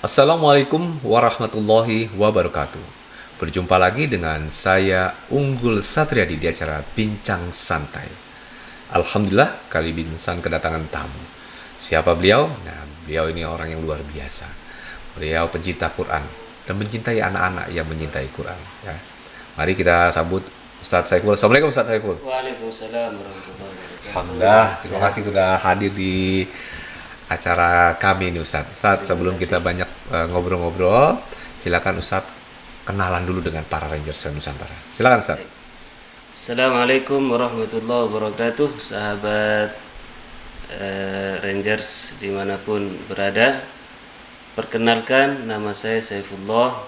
Assalamualaikum warahmatullahi wabarakatuh. Berjumpa lagi dengan saya Unggul Satriadi di acara Bincang Santai. Alhamdulillah kali Bincang kedatangan tamu. Siapa beliau? Nah, beliau ini orang yang luar biasa. Beliau pencinta Quran dan mencintai anak-anak yang mencintai Quran. Ya. Mari kita sambut Ustadz Saiful. Assalamualaikum Ustadz Saiful. Waalaikumsalam warahmatullahi wabarakatuh. Alhamdulillah, terima kasih sudah hadir di acara kami ini Ustadz. Ustadz, Terima sebelum kasih. kita banyak ngobrol-ngobrol, silakan Ustadz kenalan dulu dengan para Rangers Nusantara. Silakan Ustadz. Assalamualaikum warahmatullahi wabarakatuh, sahabat Rangers dimanapun berada. Perkenalkan, nama saya Saifullah.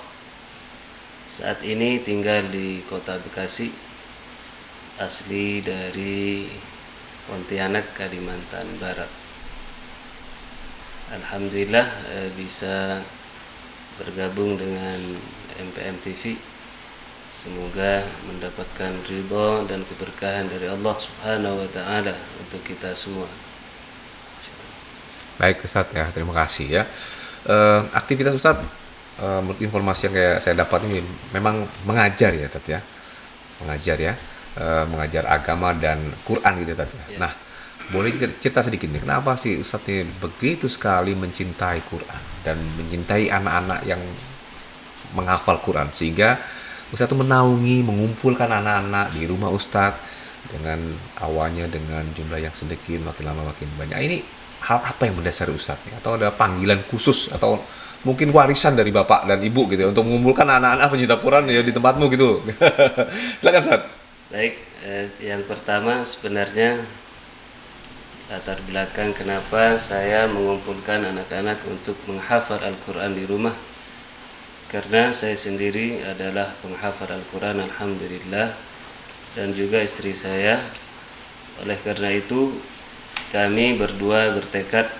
Saat ini tinggal di Kota Bekasi, asli dari Pontianak, Kalimantan Barat. Alhamdulillah bisa bergabung dengan MPM TV. Semoga mendapatkan ridho dan keberkahan dari Allah Subhanahu wa taala untuk kita semua. Baik Ustadz ya, terima kasih ya. Aktivitas Ustadz, menurut informasi yang kayak saya dapat ini memang mengajar ya Ustadz ya. Mengajar ya, mengajar agama dan Quran gitu Ustadz ya. Ya. Nah, boleh cerita sedikit nih, kenapa sih Ustadz ini begitu sekali mencintai Quran dan mencintai anak-anak yang menghafal Quran sehingga Ustadz itu menaungi, mengumpulkan anak-anak di rumah Ustadz dengan awalnya dengan jumlah yang sedikit, makin lama makin banyak. Ini hal apa yang mendasari Ustadz nih? Atau ada panggilan khusus atau mungkin warisan dari bapak dan ibu gitu ya, untuk mengumpulkan anak-anak pencinta Quran ya di tempatmu gitu. Silakan Ustadz. Baik, yang pertama sebenarnya latar belakang kenapa saya mengumpulkan anak-anak untuk menghafal Al-Quran di rumah. Karena saya sendiri adalah penghafal Al-Quran, alhamdulillah, dan juga istri saya. Oleh karena itu kami berdua bertekad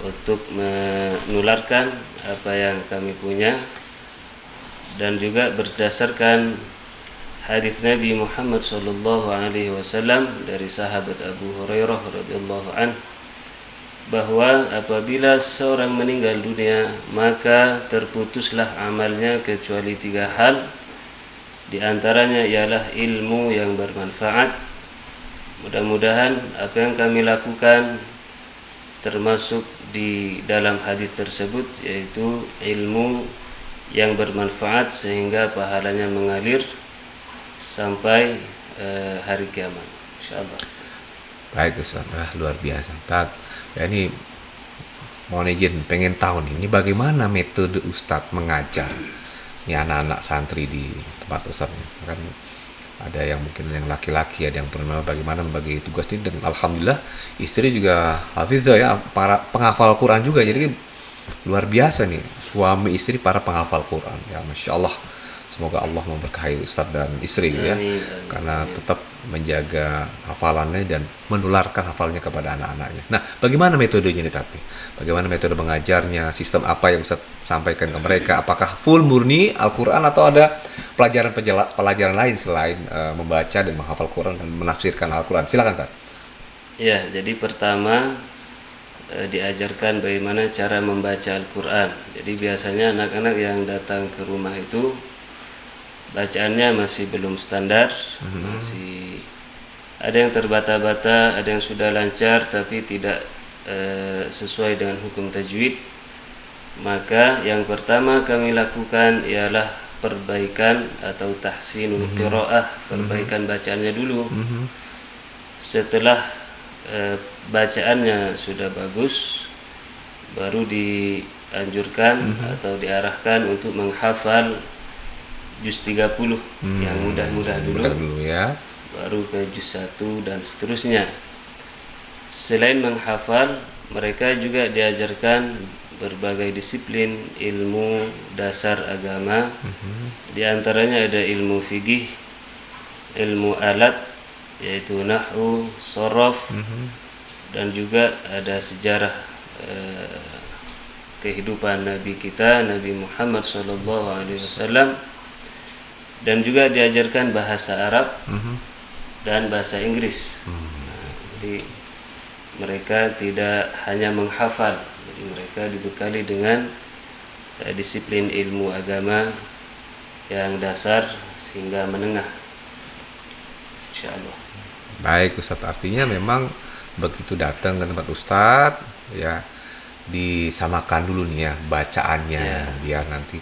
untuk menularkan apa yang kami punya, dan juga berdasarkan hadis Nabi Muhammad SAW dari sahabat Abu Hurairah radhiyallahu an, bahwa apabila seorang meninggal dunia maka terputuslah amalnya kecuali 3 hal. Di antaranya ialah ilmu yang bermanfaat. Mudah-mudahan apa yang kami lakukan termasuk di dalam hadis tersebut, yaitu ilmu yang bermanfaat sehingga pahalanya mengalir sampai hari kiamat, insyaallah. Baik Ustaz, luar biasa. Ya ini mau izin pengen tahu nih, ini bagaimana metode Ustadz mengajar ini anak-anak santri di tempat Ustadz nih. Kan ada yang mungkin yang laki-laki, ada yang pernah bagaimana membagi tugas ini, dan alhamdulillah istri juga hafizah ya, para penghafal Quran juga. Jadi luar biasa nih, suami istri para penghafal Quran. Ya Masya Allah. Semoga Allah memberkahi Ustadz dan istri gitu ya. Amin, Karena tetap menjaga hafalannya dan menularkan hafalnya kepada anak-anaknya. Nah, bagaimana metodenya nih tapi? Bagaimana metode mengajarnya? Sistem apa yang Ustadz sampaikan ke mereka? Apakah full murni Al-Quran atau ada pelajaran lain selain membaca dan menghafal Quran dan menafsirkan Al-Quran? Silakan Pak. Ya, jadi pertama diajarkan bagaimana cara membaca Al-Quran. Jadi biasanya anak-anak yang datang ke rumah itu bacaannya masih belum standar, masih ada yang terbata-bata, ada yang sudah lancar tapi tidak sesuai dengan hukum tajwid. Maka yang pertama kami lakukan ialah perbaikan atau tahsinul qiraah, perbaikan bacaannya dulu. Setelah bacaannya sudah bagus, baru dianjurkan atau diarahkan untuk menghafal juz 30 yang mudah-mudah dulu, ya. baru ke juz 1 dan seterusnya. Selain menghafal, mereka juga diajarkan berbagai disiplin ilmu dasar agama. Di antaranya ada ilmu fikih, ilmu alat yaitu nahwu, sorof, dan juga ada sejarah kehidupan Nabi kita, Nabi Muhammad SAW. Dan juga diajarkan bahasa Arab dan bahasa Inggris. Nah, jadi mereka tidak hanya menghafal, jadi mereka dibekali dengan disiplin ilmu agama yang dasar sehingga menengah, insya Allah. Baik Ustadz, artinya memang begitu datang ke tempat Ustadz ya disamakan dulu nih ya bacaannya, biar nanti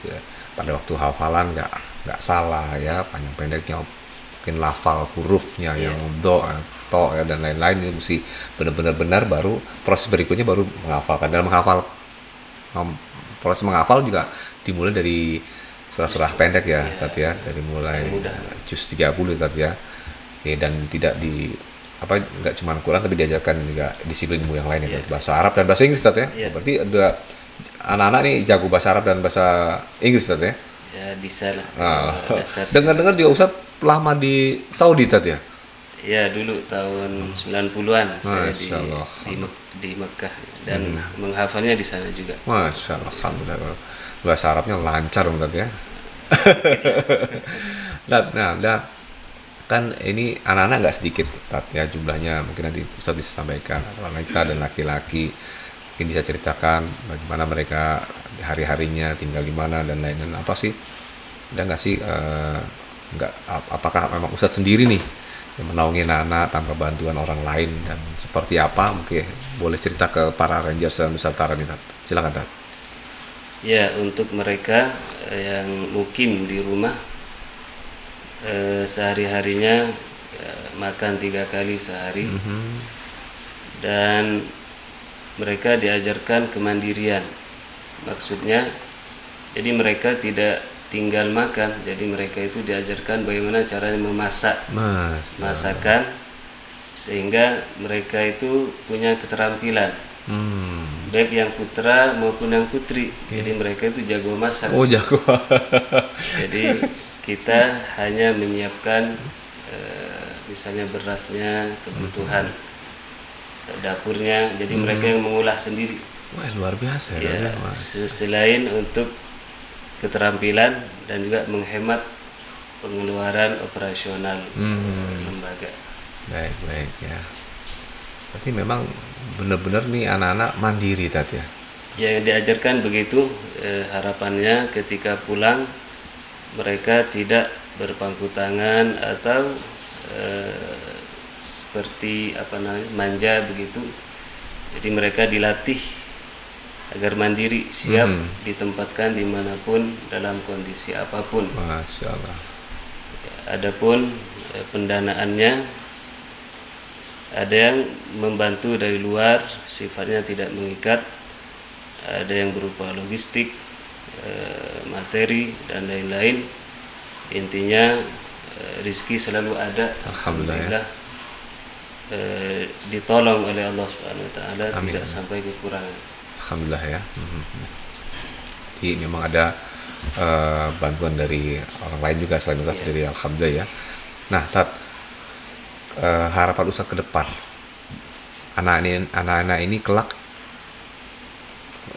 pada waktu hafalan nggak salah ya, panjang pendeknya mungkin lafal hurufnya yang do, to ya, dan lain-lain. Ini mesti benar-benar benar, baru proses berikutnya baru menghafalkan. Dalam proses menghafal juga dimulai dari surah-surah pendek ya tadi ya, dari mulai juz 30 tadi ya. Oke, dan tidak nggak cuma Quran, tapi diajarkan juga disiplin ilmu yang lain ya, bahasa Arab dan bahasa Inggris tadi ya. Berarti ada anak-anak nih jago bahasa Arab dan bahasa Inggris tadi ya. Ya bisa lah. Dengar-dengar juga Ustaz lama di Saudi tadi ya. Ya, dulu tahun 90-an saya di Mekah dan menghafalnya di sana juga. Masya Allah, alhamdulillah. Bahasa Arabnya lancar dong tadi ya. Nah, kan ini anak-anak nggak sedikit ya jumlahnya, mungkin nanti Ustaz bisa sampaikan wanita dan laki-laki, mungkin bisa ceritakan bagaimana mereka hari-harinya tinggal di mana dan lain-lain. Apa sih, ada nggak sih apakah memang Ustaz sendiri nih yang menaungi anak-anak tanpa bantuan orang lain, dan seperti apa? Mungkin boleh cerita ke para Rangers Nusantara nih, silakan Tat. Ya, untuk mereka yang mukim di rumah, sehari-harinya makan 3 kali sehari, dan mereka diajarkan kemandirian. Maksudnya, jadi mereka tidak tinggal makan, jadi mereka itu diajarkan bagaimana caranya memasak masakan, sehingga mereka itu punya keterampilan, baik yang putra maupun yang putri. Jadi mereka itu jago masak. Oh, jago. Jadi kita hanya menyiapkan misalnya berasnya, kebutuhan dapurnya, jadi mereka yang mengolah sendiri. Wah, luar biasa ya. Selain untuk keterampilan dan juga menghemat pengeluaran operasional lembaga. Baik ya. Berarti memang benar-benar nih anak-anak mandiri tadi ya. Yang diajarkan begitu, harapannya ketika pulang mereka tidak berpangku tangan atau seperti manja begitu. Jadi mereka dilatih agar mandiri, siap ditempatkan dimanapun dalam kondisi apapun. Masya Allah. Adapun pendanaannya, ada yang membantu dari luar, sifatnya tidak mengikat, ada yang berupa logistik, materi dan lain-lain. Intinya rizki selalu ada. Alhamdulillah. Ditolong oleh Allah Subhanahu Wa Taala, tidak sampai kekurangan. Alhamdulillah ya. Jadi memang ada bantuan dari orang lain juga selain Ustaz sendiri, alhamdulillah ya. Nah, Tat, harapan Ustaz ke depan anak-anak ini kelak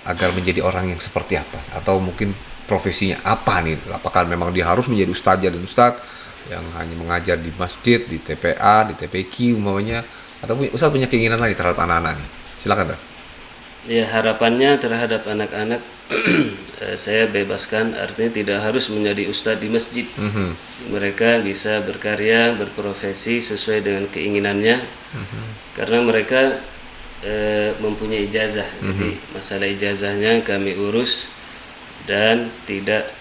agar menjadi orang yang seperti apa, atau mungkin profesinya apa nih? Apakah memang dia harus menjadi ustazah dan ustaz yang hanya mengajar di masjid, di TPA, di TPQ umpamanya, atau Ustaz punya keinginan lain terhadap anak-anak nih? Silakan, Tat. Ya, harapannya terhadap anak-anak saya bebaskan, artinya tidak harus menjadi ustadz di masjid. Mereka bisa berkarya, berprofesi sesuai dengan keinginannya, karena mereka mempunyai ijazah. Jadi masalah ijazahnya kami urus dan tidak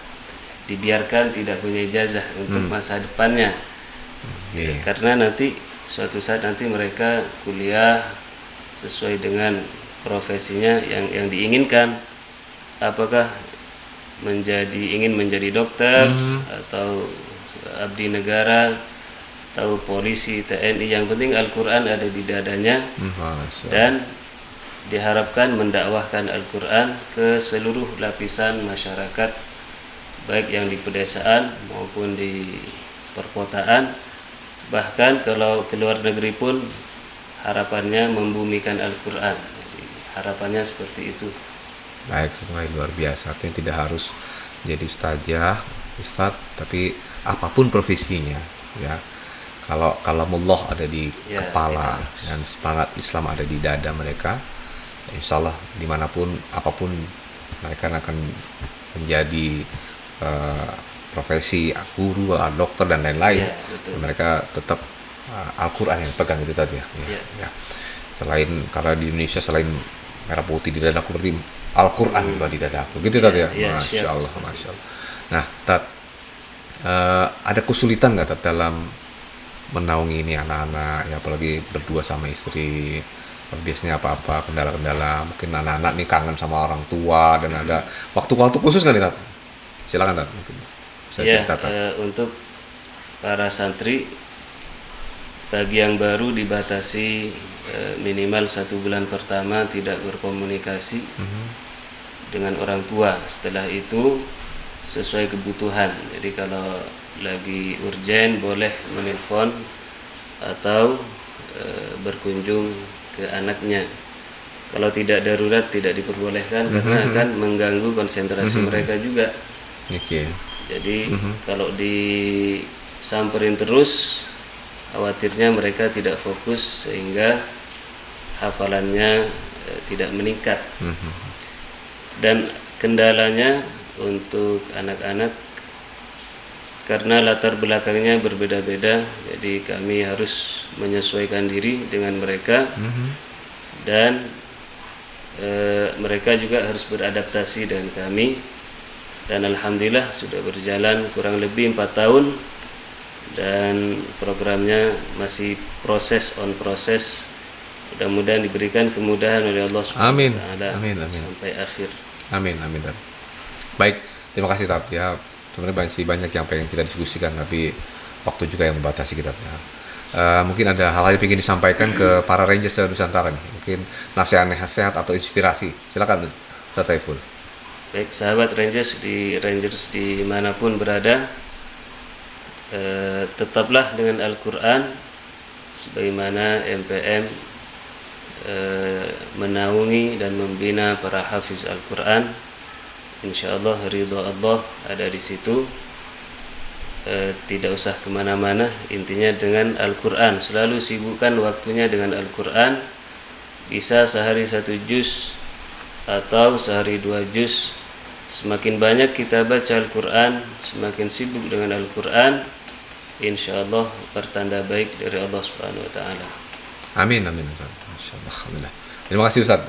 dibiarkan tidak punya ijazah untuk masa depannya. Karena nanti suatu saat nanti mereka kuliah sesuai dengan profesinya yang diinginkan, apakah ingin menjadi dokter atau abdi negara atau polisi, TNI, yang penting Al-Quran ada di dadanya dan diharapkan mendakwahkan Al-Quran ke seluruh lapisan masyarakat, baik yang di pedesaan maupun di perkotaan, bahkan kalau ke luar negeri pun harapannya membumikan Al-Quran. Harapannya seperti itu. Baik, itu luar biasa. Artinya tidak harus jadi ustaz, tapi apapun profesinya ya. Kalau kalamullah ada di kepala dan semangat Islam ada di dada mereka, insya Allah dimanapun apapun mereka akan menjadi profesi guru, dokter dan lain-lain. Iya, betul. Mereka tetap Al-Quran yang pegang itu tadi ya. Iya. Ya. Selain karena di Indonesia selain merah putih di dadaku, berarti Al-Quran juga di dadaku. Gitu tadi ya. Iya, Masya siap. Allah, Masya Allah. Nah, Tat, ada kesulitan nggak Tat dalam menaungi ini anak-anak ya, apalagi berdua sama istri? Biasanya apa-apa kendala-kendala, mungkin anak-anak nih kangen sama orang tua dan ada waktu-waktu khusus nggak nih Tat? Silakan Tat, mungkin bisa Ya, cerita Tat. untuk para santri, bagi yang baru dibatasi minimal 1 bulan pertama tidak berkomunikasi dengan orang tua. Setelah itu sesuai kebutuhan. Jadi kalau lagi urgen boleh menelpon atau berkunjung ke anaknya. Kalau tidak darurat tidak diperbolehkan karena akan mengganggu konsentrasi mereka juga. Oke. Jadi kalau disamperin terus, khawatirnya mereka tidak fokus sehingga hafalannya tidak meningkat. Dan kendalanya untuk anak-anak karena latar belakangnya berbeda-beda, jadi kami harus menyesuaikan diri dengan mereka dan mereka juga harus beradaptasi dengan kami. Dan alhamdulillah sudah berjalan kurang lebih 4 tahun dan programnya masih on proses. Mudah-mudahan diberikan kemudahan oleh Allah Amin. SWT Amin, amin. sampai akhir. Amin, amin Tat. Baik, terima kasih Tat ya. Sebenarnya banyak yang pengen kita diskusikan, tapi waktu juga yang membatasi kita. Ya. Mungkin ada hal-hal yang ingin disampaikan ke para Rangers Nusantara nih. Mungkin nasihat atau inspirasi. Silakan Ustaz Saiful. Baik, sahabat Rangers dimanapun berada, tetaplah dengan Al-Quran sebagaimana MPM menaungi dan membina para hafiz Al-Quran. Insyaallah ridha Allah ada di situ. Tidak usah kemana-mana, intinya dengan Al-Quran. Selalu sibukkan waktunya dengan Al-Quran. Bisa sehari 1 juz atau sehari 2 juz. Semakin banyak kita baca Al-Quran, semakin sibuk dengan Al-Quran, insyaallah pertanda baik dari Allah Subhanahu wa taala. Amin, amin Ustaz. Masyaallah. Alhamdulillah. Terima kasih Ustaz.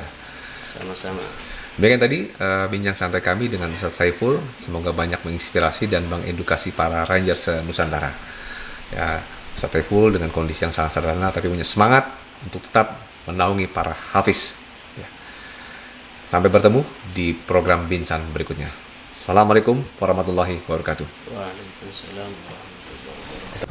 Sama-sama. Demikian tadi bincang santai kami dengan Ustaz Saiful. Semoga banyak menginspirasi dan mengedukasi para Rangers Nusantara. Ya, Ustaz Saiful dengan kondisi yang sangat sederhana tapi punya semangat untuk tetap menaungi para hafiz. Ya. Sampai bertemu di program Binsan berikutnya. Assalamualaikum warahmatullahi wabarakatuh. Waalaikumsalam warahmatullahi wabarakatuh.